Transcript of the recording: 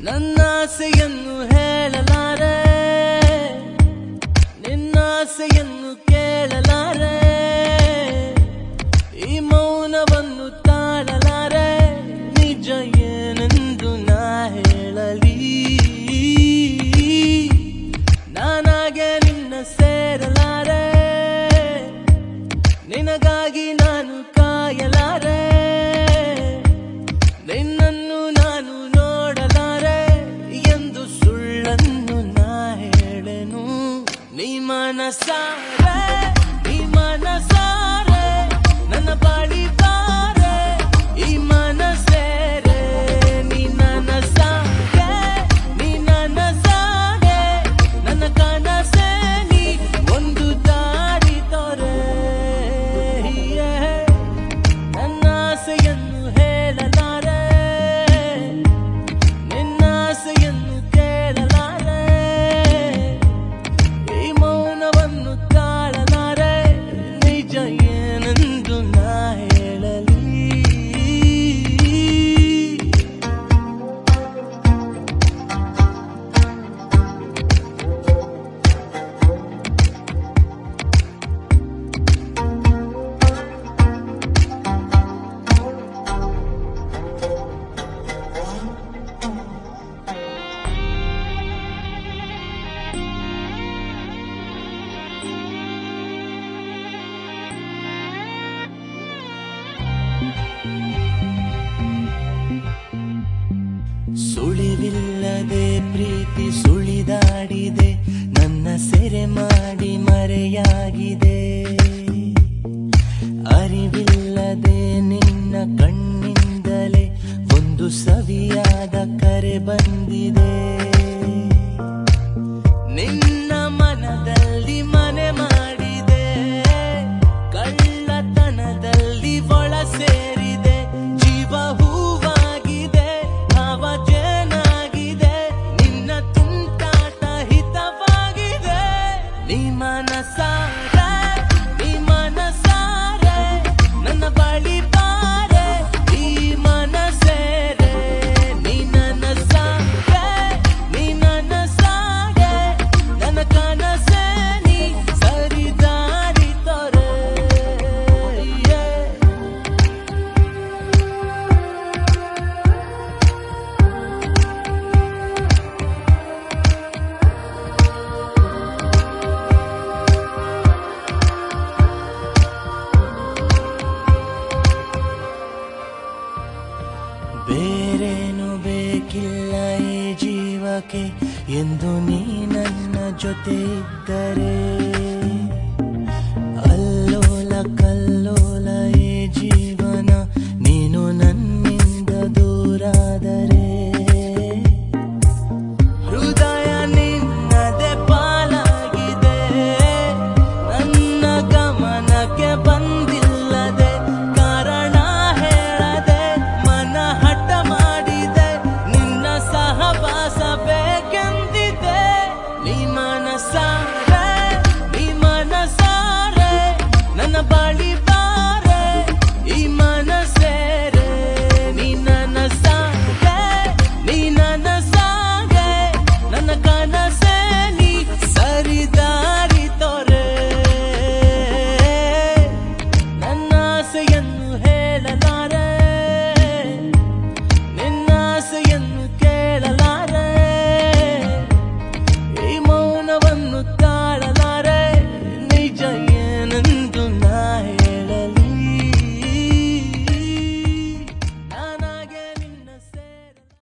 ನನ್ನಾಸೆಯನ್ನು ಹೇಳಲಾರೆ, ನಿನ್ನಾಸೆಯನ್ನು ಕೇಳಲಾರೆ, ಈ ಮೌನವನ್ನು ತಾಳಲಾರೆ, ನಿಜ ಏನೆಂದು ನಾ ಹೇಳಲಿ. ನಾನಾಗೆ ನಿನ್ನ ಸೇರಲಾರೆ, ನಿನಗಾಗಿ ನಾನು ಕಾಯಲಾರೆ, ನಿನ್ನನ್ನು ನಾನು ನೋಡಲಾರೆ ಎಂದು ಸುಳ್ಳನ್ನು ನಾ ಹೇಳೆನು. ನೀ ಮನಸಾರೆ, ನೀ ಮನಸಾರೆ, ನನ್ನ ಬಾಳಿ ಬಾರೆ, ಈ ಮನಸೇರೆ. ನೀ ನನಸಾಗೆ, ನೀ ನನಸಾಗೆ, ನನ್ನ ಕನಸೇ ನೀ, ಒಂದು ದಾರಿ ತೋರೆ. ನನ್ನ ಆಸೆಯನ್ನು ಹೇಳಲಾರೆ, ನಿನ್ನಾಸೆಯನ್ನು ಕೇಳಲಾರೆ, ಈ ಮೌನವನ್ನು ತಾಳಲಾರೆ, ನಿಜ ಏನೆಂದು ನಾ ಹೇಳಲಿ. ಸುಳಿವಿಲ್ಲದೆ ಪ್ರೀತಿ ಸುಳಿದಾಡಿದೆ, ನನ್ನ ಸೆರೆ ಮಾಡಿ ಮರೆಯಾಗಿದೆ. ಅರಿವಿಲ್ಲದೆ ನಿನ್ನ ಕಣ್ಣಿಂದಲೇ ಒಂದು ಸವಿಯಾದ ಕರೆ ಬಂದಿದೆ. ನಿನ್ನ ಮನದಲ್ಲಿ ಮನೆ ಮಾಡಿದೆ, ಕಳ್ಳತನದಲ್ಲಿ ಒಳ ಸೇರಿದೆ, ಜೀವ ಹೂವಾಗಿದೆ, ಭಾವ ಜೇನಾಗಿದೆ, ನಿನ್ನ ತುಂಟಾಟ ಹಿತವಾಗಿದೆ. ನೀ ಮನಸಾರೆ, ನೀ ಮನಸಾರೆ, ನನ್ನ ಬಳಿ ಬಾರೆ, ಈ ಮನಸೇರೆ. ನೀ ನನಸಾಗೆ, ನೀ ನನಸಾಗೆ, ನನ್ನ ಕನಸೇ ನೀ, ಸರಿದಾರಿ ತೋರೆ. ಬೇರೇನು ಬೇಕಿಲ್ಲ ಈ ಜೀವಕ್ಕೆ ಎಂದು ನೀ ನನ್ನ ಜೊತೆ ಇದ್ದರೆ.